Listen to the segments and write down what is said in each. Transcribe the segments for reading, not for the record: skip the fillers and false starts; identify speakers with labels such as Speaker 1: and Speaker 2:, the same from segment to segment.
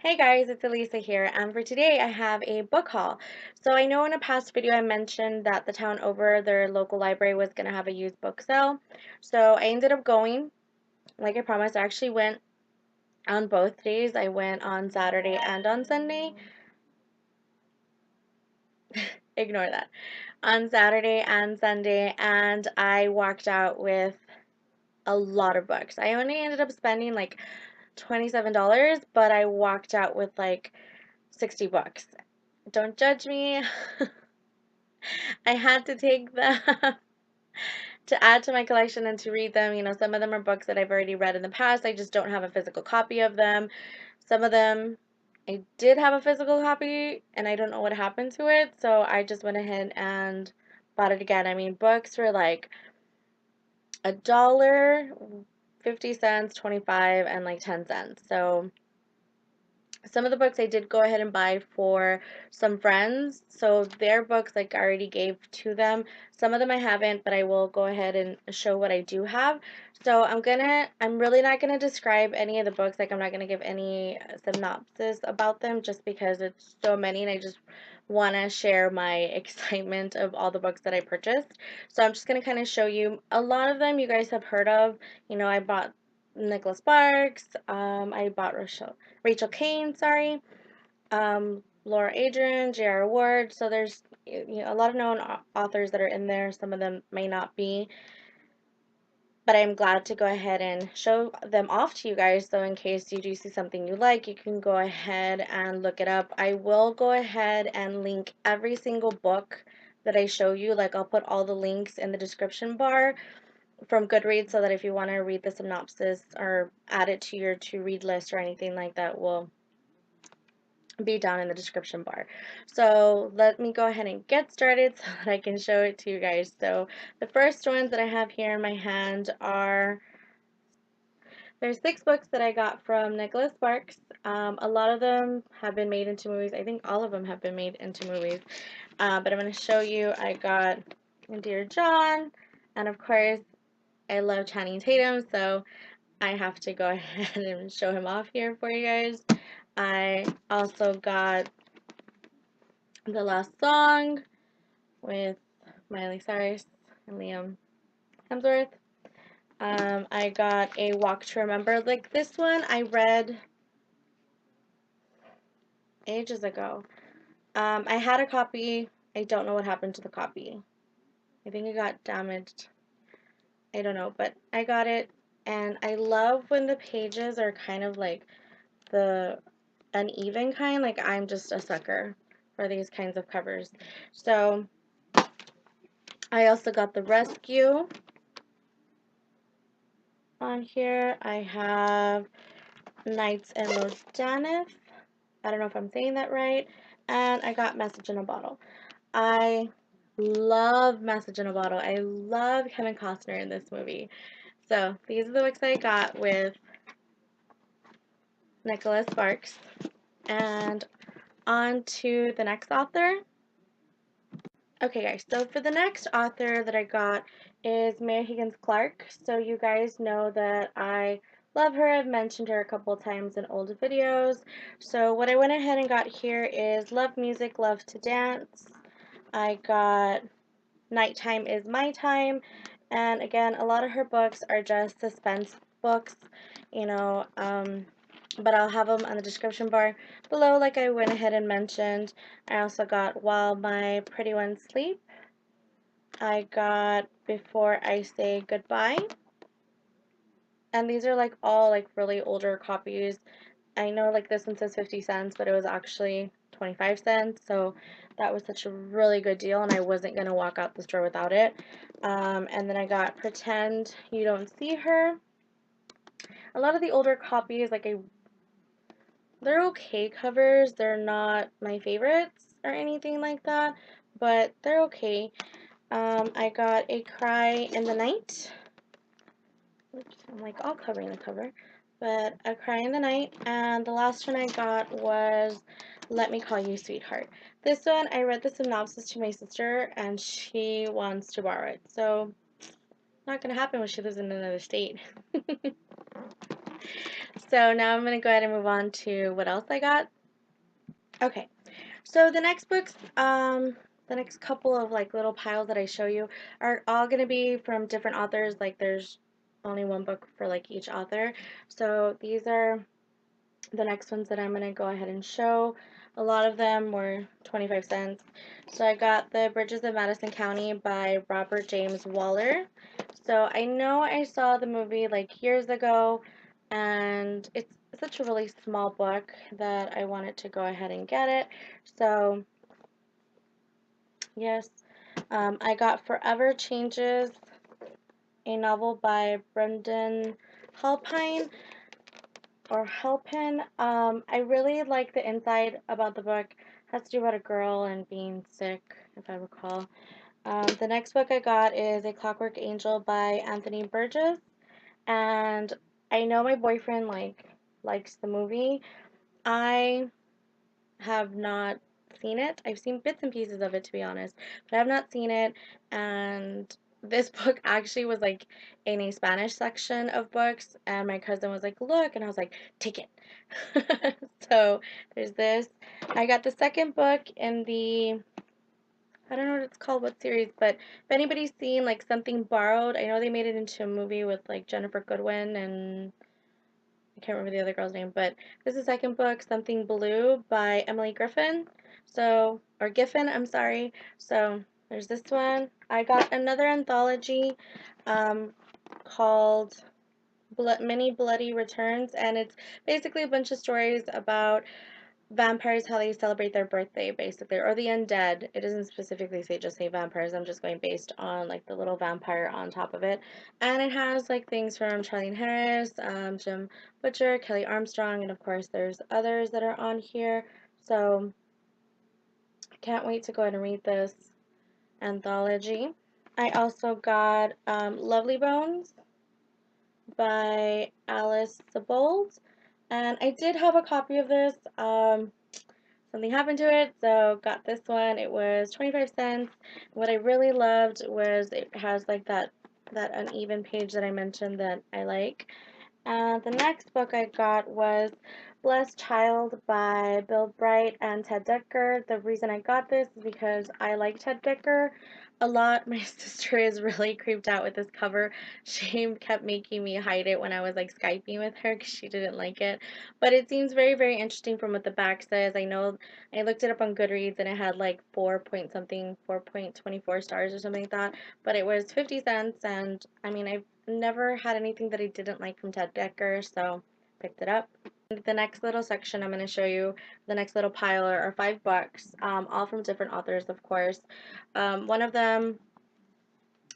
Speaker 1: Hey guys, it's Elisa here, and for today I have a book haul. So I know in a past video I mentioned that the town over, their local library, was going to have a used book sale. So I ended up going, like I promised. I actually went on both days. I went on Saturday and on Sunday. Ignore that. On Saturday and Sunday, and I walked out with a lot of books. I only ended up spending like $27, but I walked out with like 60 books. Don't judge me. I had to take them to add to my collection and to read them. You know, some of them are books that I've already read in the past. I just don't have a physical copy of them. Some of them I did have a physical copy and I don't know what happened to it. So I just went ahead and bought it again. I mean, books were like $1, 50 cents, 25, and like 10 cents. So some of the books I did go ahead and buy for some friends, so their books like I already gave to them. Some of them I haven't, but I will go ahead and show what I do have. So I'm really not gonna describe any of the books, like I'm not gonna give any synopsis about them just because it's so many and I just want to share my excitement of all the books that I purchased. So I'm just gonna kind of show you a lot of them you guys have heard of. You know, I bought Nicholas Sparks, I bought Rachel Caine, sorry, Laura Adrian, J.R. Ward. So there's a lot of known authors that are in there. Some of them may not be, but I'm glad to go ahead and show them off to you guys. So in case you do see something you like, you can go ahead and look it up. I will go ahead and link every single book that I show you. Like I'll put all the links in the description bar from Goodreads so that if you want to read the synopsis or add it to your to read list or anything like that, will be down in the description bar. So let me go ahead and get started so that I can show it to you guys. So the first ones that I have here in my hand are, there's 6 books that I got from Nicholas Sparks. A lot of them have been made into movies. I think all of them have been made into movies. But I'm going to show you, I got Dear John, and of course I love Channing Tatum, so I have to go ahead and show him off here for you guys. I also got The Last Song with Miley Cyrus and Liam Hemsworth. I got A Walk to Remember. Like this one I read ages ago. I had a copy. I don't know what happened to the copy. I think it got damaged. I don't know, but I got it, and I love when the pages are kind of like the uneven kind. Like I'm just a sucker for these kinds of covers. So I also got The Rescue on here. I have Nights in Lodanif. I don't know if I'm saying that right. And I got Message in a Bottle. I love Message in a Bottle. I love Kevin Costner in this movie. So these are the books I got with Nicholas Sparks. And on to the next author. Okay guys, so for the next author that I got is Mary Higgins Clark. So you guys know that I love her. I've mentioned her a couple times in old videos. So what I went ahead and got here is Love Music, Love to Dance. I got Nighttime is My Time. And again, a lot of her books are just suspense books, you know, but I'll have them on the description bar below like I went ahead and mentioned. I also got While My Pretty Ones Sleep. I got Before I Say Goodbye. And these are like all like really older copies. I know like this one says 50 cents, but it was actually 25 cents. So that was such a really good deal and I wasn't going to walk out the store without it. And then I got Pretend You Don't See Her. A lot of the older copies, like they're okay covers. They're not my favorites or anything like that, but they're okay. I got A Cry in the Night. Oops, I'm like all covering the cover. But A Cry in the Night. And the last one I got was Let Me Call You Sweetheart. This one, I read the synopsis to my sister and she wants to borrow it. So, not going to happen when she lives in another state. So now I'm going to go ahead and move on to what else I got. Okay, so the next books, the next couple of like little piles that I show you are all going to be from different authors. Like there's only one book for like each author. So these are the next ones that I'm going to go ahead and show. A lot of them were 25 cents. So I got The Bridges of Madison County by Robert James Waller. So I know I saw the movie like years ago, and it's such a really small book that I wanted to go ahead and get it. So yes, I got Forever Changes, a novel by Brendan Halpin. Halpin. I really like the inside about the book. It has to do about a girl and being sick, if I recall. The next book I got is A Clockwork Angel by Anthony Burgess, and I know my boyfriend likes the movie. I have not seen it. I've seen bits and pieces of it, to be honest, but I have not seen it. And this book actually was like in a Spanish section of books, and my cousin was like, "Look," and I was like, "Take it." So there's this. I got the second book in the, I don't know what it's called, what series, but if anybody's seen like Something Borrowed, I know they made it into a movie with like Jennifer Goodwin and I can't remember the other girl's name, but this is the second book, Something Blue by Emily Griffin. So, or Giffin, I'm sorry. So, there's this one. I got another anthology called Many Bloody Returns, and it's basically a bunch of stories about vampires, how they celebrate their birthday, basically, or the undead. It doesn't specifically say vampires. I'm just going based on like the little vampire on top of it, and it has like things from Charlene Harris, Jim Butcher, Kelly Armstrong, and of course there's others that are on here. So I can't wait to go ahead and read this anthology. I also got Lovely Bones by Alice Sebold, and I did have a copy of this. Something happened to it, so got this one. It was 25 cents. What I really loved was it has like that uneven page that I mentioned that I like. And the next book I got was Blessed Child by Bill Bright and Ted Dekker. The reason I got this is because I like Ted Dekker a lot. My sister is really creeped out with this cover. She kept making me hide it when I was like Skyping with her because she didn't like it. But it seems very, very interesting from what the back says. I know I looked it up on Goodreads and it had like 4.24 stars or something like that. But it was 50 cents, and I mean, I've never had anything that I didn't like from Ted Dekker, so picked it up. The next little section I'm going to show you, the next little pile are 5 books, all from different authors, of course. One of them,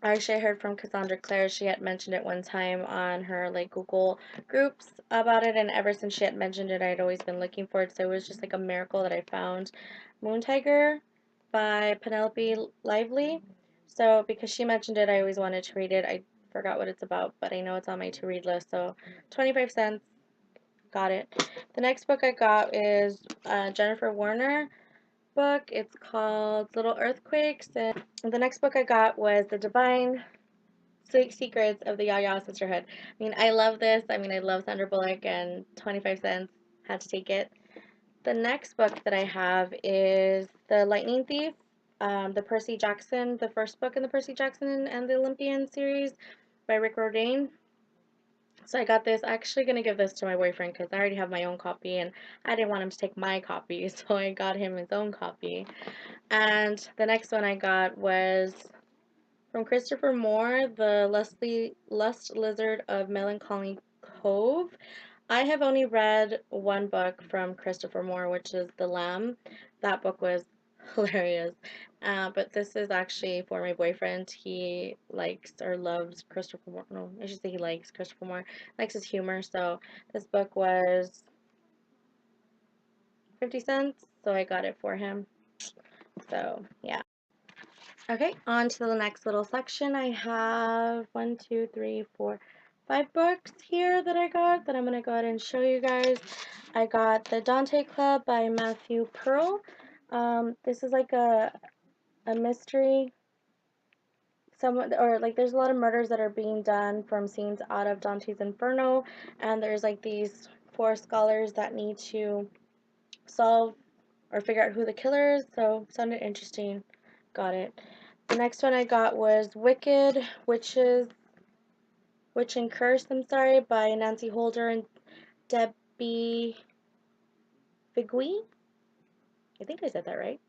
Speaker 1: actually I heard from Cassandra Clare. She had mentioned it one time on her like Google groups about it, and ever since she had mentioned it, I'd always been looking for it, so it was just like a miracle that I found Moon Tiger by Penelope Lively. So because she mentioned it, I always wanted to read it. I forgot what it's about, but I know it's on my to-read list, so 25 cents, got it. The next book I got is Jennifer Warner book. It's called Little Earthquakes, and the next book I got was The Divine Secrets of the Ya Sisterhood. I mean, I love this. I mean, I love Sandra Bullock, and 25 cents, had to take it. The next book that I have is The Lightning Thief, the Percy Jackson, the first book in the Percy Jackson and the Olympian series by Riordan. So I got this. I'm actually going to give this to my boyfriend because I already have my own copy and I didn't want him to take my copy, so I got him his own copy. And the next one I got was from Christopher Moore, The Lust Lizard of Melancholy Cove. I have only read one book from Christopher Moore, which is The Lamb. That book was hilarious. But this is actually for my boyfriend. He likes or loves Christopher Moore. No, I should say he likes Christopher Moore. Likes his humor. So this book was 50 cents. So I got it for him. So yeah. Okay, on to the next little section. I have 1, 2, 3, 4, 5 books here that I got that I'm going to go ahead and show you guys. I got The Dante Club by Matthew Pearl. This is like a mystery there's a lot of murders that are being done from scenes out of Dante's Inferno, and there's like these 4 scholars that need to solve or figure out who the killer is, so sounded interesting. Got it. The next one I got was Wich and Curse, by Nancy Holder and Debbie Viguie. I think I said that right.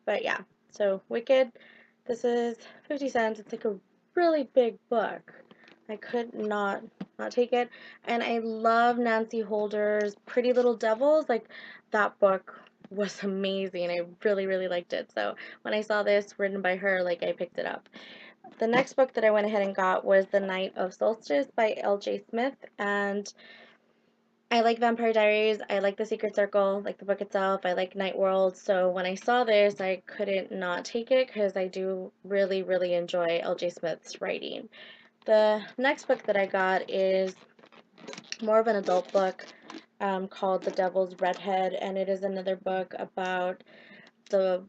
Speaker 1: But yeah, so Wicked, this is 50 cents. It's like a really big book. I could not take it. And I love Nancy Holder's Pretty Little Devils. Like, that book was amazing. I really, really liked it. So when I saw this written by her, like, I picked it up. The next book that I went ahead and got was The Night of Solstice by L.J. Smith. And I like Vampire Diaries, I like The Secret Circle, like the book itself, I like Night World, so when I saw this, I couldn't not take it because I do really, really enjoy L.J. Smith's writing. The next book that I got is more of an adult book called The Devil's Redhead, and it is another book about the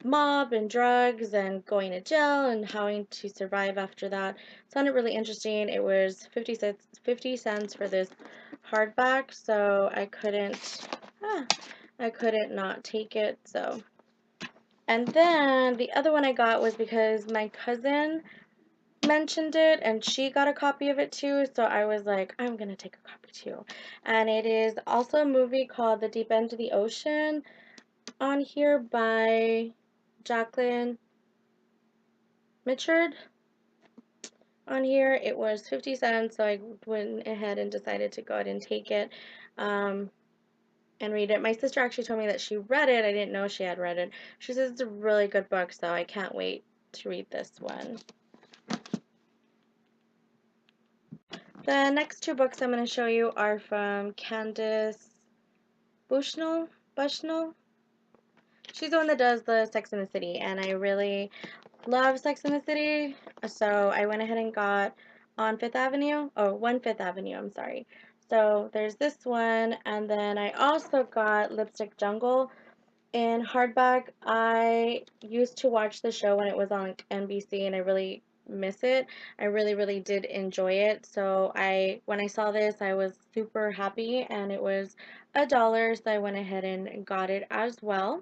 Speaker 1: mob and drugs and going to jail and having to survive after that. Sounded really interesting. It was 50 cents for this hardback, so I couldn't not take it. So, and then the other one I got was because my cousin mentioned it and she got a copy of it too, so I was like, I'm gonna take a copy too. And it is also a movie called The Deep End of the Ocean on here by Jacquelyn Mitchard. On here it was 50 cents, so I went ahead and decided to go ahead and take it and read it. My sister actually told me that she read it. I didn't know she had read it. She says it's a really good book, so I can't wait to read this one. The next 2 books I'm going to show you are from Candace Bushnell. She's the one that does the Sex and the City, and I really love Sex and the City, so I went ahead and got On Fifth Avenue, oh, 1 Fifth Avenue, I'm sorry. So there's this one, and then I also got Lipstick Jungle in hardback. I used to watch the show when it was on NBC, and I really miss it. I really, really did enjoy it, so when I saw this, I was super happy, and it was $1, so I went ahead and got it as well.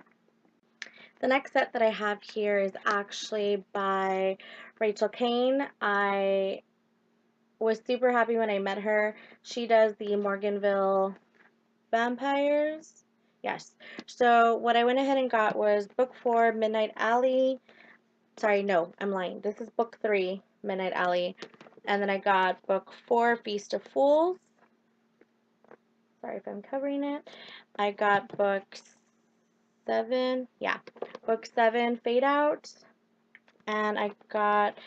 Speaker 1: The next set that I have here is actually by Rachel Caine. I was super happy when I met her. She does the Morganville Vampires. Yes. So what I went ahead and got was book 4, Midnight Alley. Sorry, no, I'm lying. This is book 3, Midnight Alley. And then I got book 4, Feast of Fools. Sorry if I'm covering it. I got book 7, yeah, book 7, Fade Out, and I got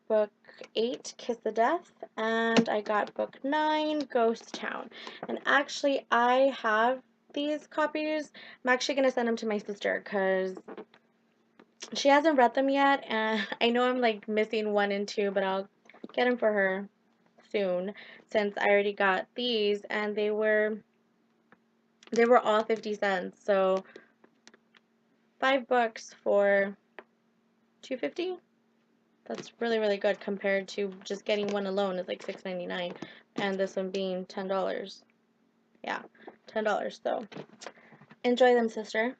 Speaker 1: book 8, Kiss of Death, and I got book 9, Ghost Town. And actually, I have these copies. I'm actually going to send them to my sister because she hasn't read them yet, and I know I'm like missing 1 and 2, but I'll get them for her soon since I already got these, and they were all 50 cents, so 5 books for $2.50. That's really, really good compared to just getting one alone is like $6.99, and this one being $10. Yeah, $10. So enjoy them, sister.